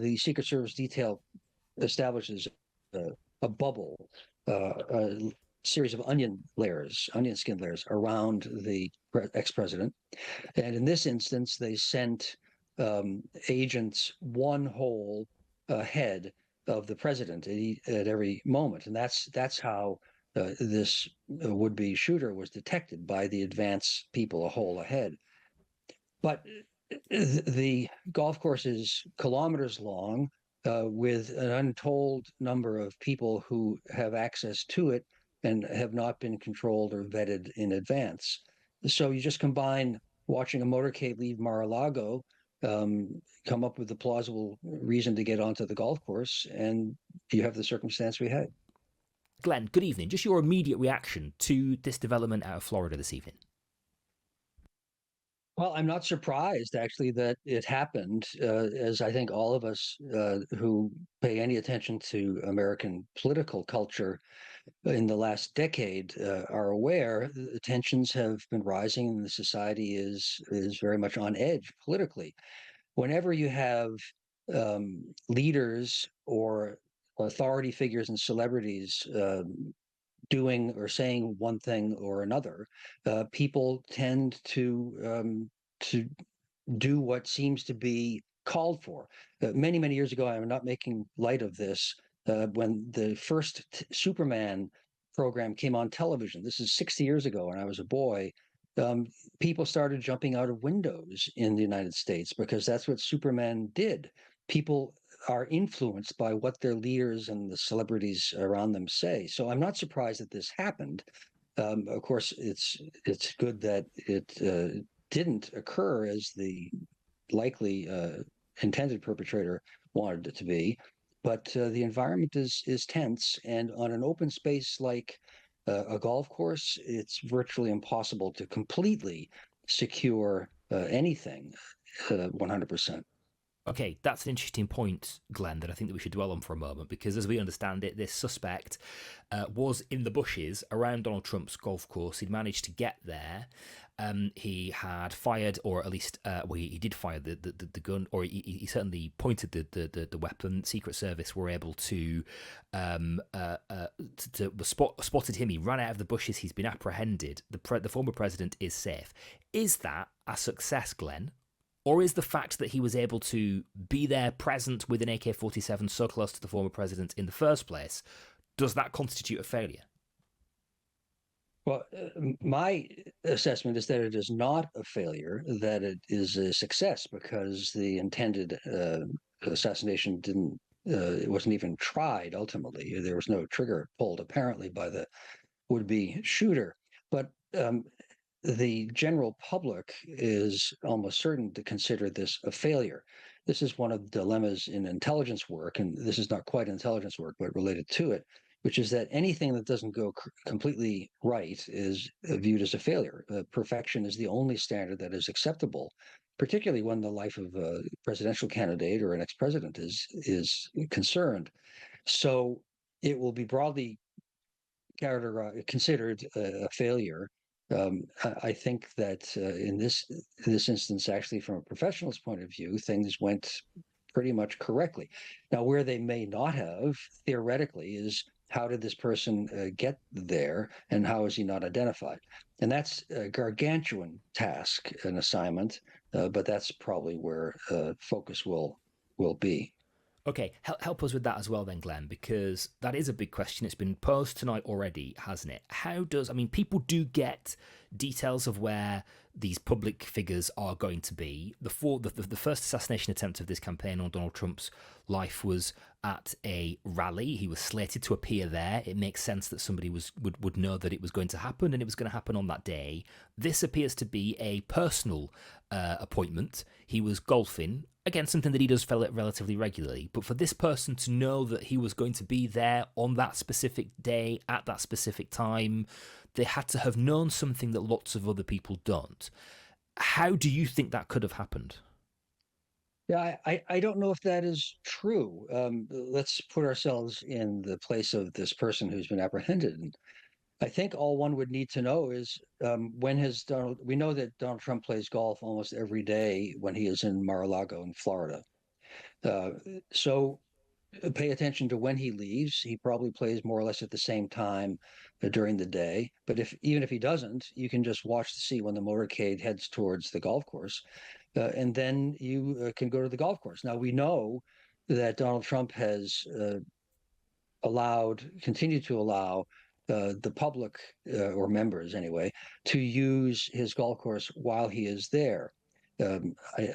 the Secret Service detail establishes a bubble, a series of onion skin layers around the ex-president. And in this instance, they sent agents one hole ahead of the president at every moment, and that's how this would-be shooter was detected by the advance people a hole ahead. But the golf course is kilometers long, with an untold number of people who have access to it and have not been controlled or vetted in advance. So you just combine watching a motorcade leave Mar-a-Lago, come up with a plausible reason to get onto the golf course, and you have the circumstance we had. Glenn, good evening. Just your immediate reaction to this development out of Florida this evening. Well, I'm not surprised actually that it happened, as I think all of us who pay any attention to American political culture in the last decade are aware. The tensions have been rising, and the society is very much on edge politically. Whenever you have leaders or authority figures and celebrities doing or saying one thing or another, people tend to do what seems to be called for. Many years ago, I'm not making light of this. When the first Superman program came on television, this is 60 years ago, and I was a boy. Um, People started jumping out of windows in the United States because that's what Superman did. People are influenced by what their leaders and the celebrities around them say. So I'm not surprised that this happened. Of course, it's good that it didn't occur as the likely intended perpetrator wanted it to be. But the environment is tense, and on an open space like a golf course, it's virtually impossible to completely secure anything 100%. Okay, that's an interesting point, Glenn, that I think that we should dwell on for a moment, because as we understand it, this suspect was in the bushes around Donald Trump's golf course. He'd managed to get there. He had fired, or at least he did fire the gun, or he certainly pointed the weapon. Secret Service were able to spotted him. He ran out of the bushes. He's been apprehended. The former president is safe. Is that a success, Glenn? Or is the fact that he was able to be there present with an AK-47 so close to the former president in the first place, does that constitute a failure? Well, my assessment is that it is not a failure, that it is a success, because the intended assassination didn't, it wasn't even tried ultimately. There was no trigger pulled, apparently, by the would-be shooter. But the general public is almost certain to consider this a failure. This is one of the dilemmas in intelligence work, and this is not quite intelligence work, but related to it, which is that anything that doesn't go completely right is viewed as a failure. Perfection is the only standard that is acceptable, particularly when the life of a presidential candidate or an ex-president is concerned. So it will be broadly considered a failure. I think that in this instance, actually, from a professional's point of view, things went pretty much correctly. Now, where they may not have, theoretically, is how did this person get there, and how is he not identified? And that's a gargantuan task, an assignment, but that's probably where focus will be. Okay, help us with that as well then, Glenn, because that is a big question. It's been posed tonight already, hasn't it? People do get details of where these public figures are going to be. The first assassination attempt of this campaign on Donald Trump's life was at a rally. He was slated to appear there. It makes sense that somebody would know that it was going to happen, and it was going to happen on that day. This appears to be a personal appointment. He was golfing. Again, something that he does relatively regularly. But for this person to know that he was going to be there on that specific day, at that specific time, they had to have known something that lots of other people don't. How do you think that could have happened? Yeah, I don't know if that is true. Let's put ourselves in the place of this person who's been apprehended. I think all one would need to know is we know that Donald Trump plays golf almost every day when he is in Mar-a-Lago in Florida. Uh, so pay attention to when he leaves. He probably plays more or less at the same time during the day. But even if he doesn't, you can just watch to see when the motorcade heads towards the golf course, and then you can go to the golf course. Now we know that Donald Trump has continued to allow the public or members anyway to use his golf course while he is there.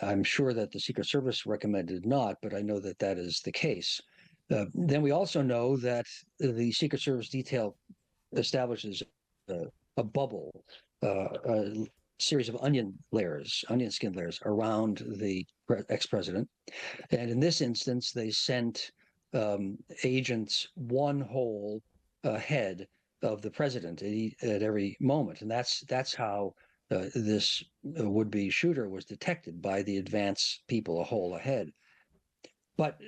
I'm sure that the Secret Service recommended not, but I know that that is the case. Then we also know that the Secret Service detail establishes a bubble, a series of onion skin layers around the ex-president. And in this instance, they sent agents one hole ahead of the president at every moment, and that's how this would-be shooter was detected by the advance people a hole ahead. But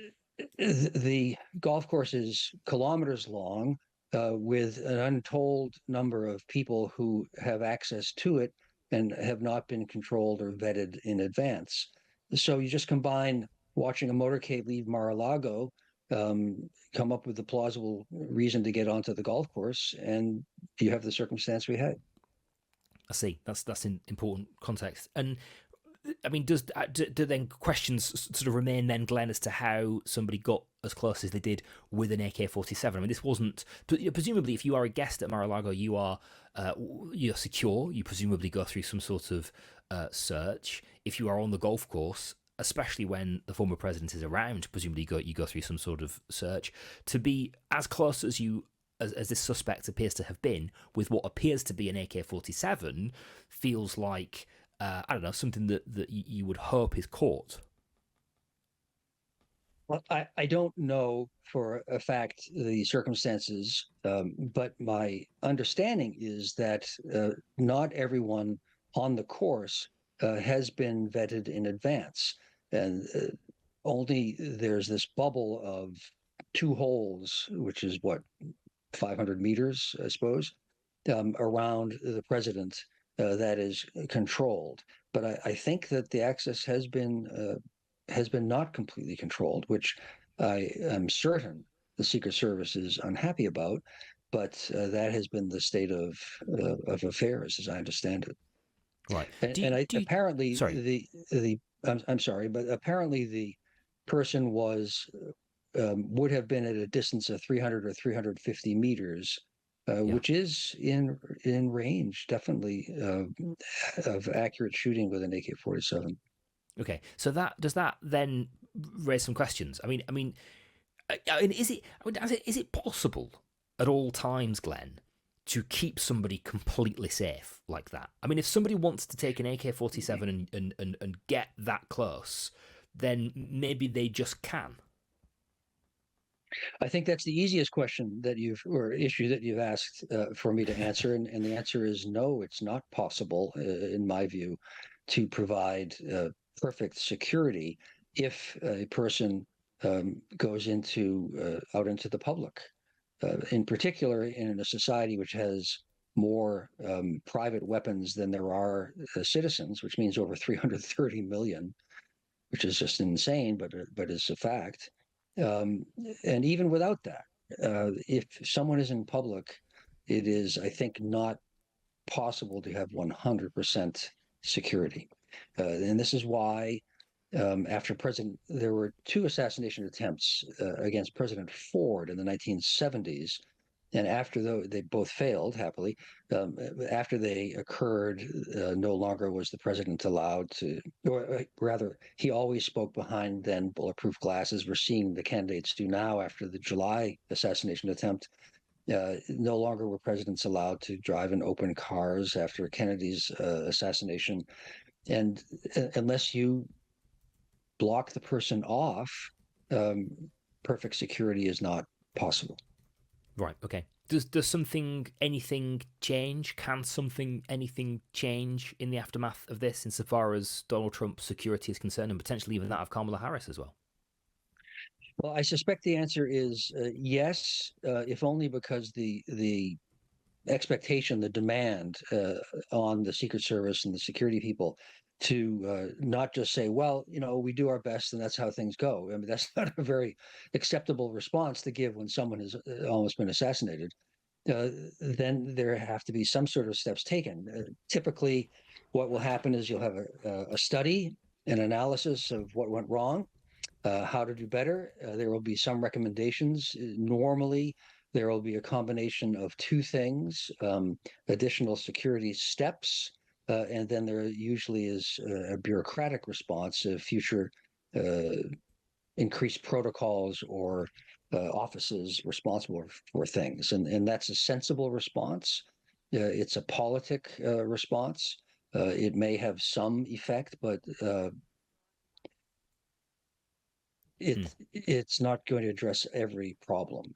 the golf course is kilometers long, with an untold number of people who have access to it and have not been controlled or vetted in advance. So you just combine watching a motorcade leave Mar-a-Lago, come up with a plausible reason to get onto the golf course, and you have the circumstance we had. I see. That's in important context. And I mean, do then questions sort of remain then, Glenn, as to how somebody got as close as they did with an AK-47? I mean, this wasn't presumably if you are a guest at Mar-a-Lago, you're secure. You presumably go through some sort of search. If you are on the golf course, especially when the former president is around, presumably you go through some sort of search. To be as close as you as this suspect appears to have been with what appears to be an AK-47 feels like I don't know, something that you would hope is caught. Well, I don't know for a fact the circumstances, but my understanding is that not everyone on the course has been vetted in advance. And only there's this bubble of two holes, which is what, 500 meters, I suppose, around the president that is controlled. But I think that the access has been not completely controlled, which I am certain the Secret Service is unhappy about. But that has been the state of affairs, as I understand it. Right. Apparently Sorry. I'm sorry, but apparently the person would have been at a distance of 300 or 350 meters, Yeah. which is in range, definitely, of accurate shooting with an AK-47. Okay. So does that then raise some questions? Is it possible at all times, Glenn, to keep somebody completely safe like that? I mean, if somebody wants to take an AK-47 and get that close, then maybe they just can. I think that's the easiest question or issue that you've asked for me to answer, and the answer is no. It's not possible, in my view, to provide perfect security if a person goes out into the public. In particular, in a society which has more private weapons than there are citizens, which means over 330 million, which is just insane, but it's a fact. Um, and even without that, if someone is in public, it is, I think, not possible to have 100% security. And this is why, there were two assassination attempts against President Ford in the 1970s. And they both failed, happily. After they occurred, no longer was the president allowed to, or rather, he always spoke behind then bulletproof glasses. We're seeing the candidates do now after the July assassination attempt. No longer were presidents allowed to drive in open cars after Kennedy's assassination. And unless you block the person off, um, perfect security is not possible. Right. Okay. Does anything change? Can anything change in the aftermath of this, insofar as Donald Trump's security is concerned, and potentially even that of Kamala Harris as well? Well, I suspect the answer is yes, if only because the expectation, the demand on the Secret Service and the security people not just say, well, we do our best and that's how things go. I mean, that's not a very acceptable response to give when someone has almost been assassinated. Then there have to be some sort of steps taken. Typically, what will happen is you'll have a study, an analysis of what went wrong, how to do better. There will be some recommendations. Normally, there will be a combination of two things: additional security steps, and then there usually is a bureaucratic response of future increased protocols or offices responsible for things. And that's a sensible response. It's a politic response. It may have some effect, but Hmm. it's not going to address every problem.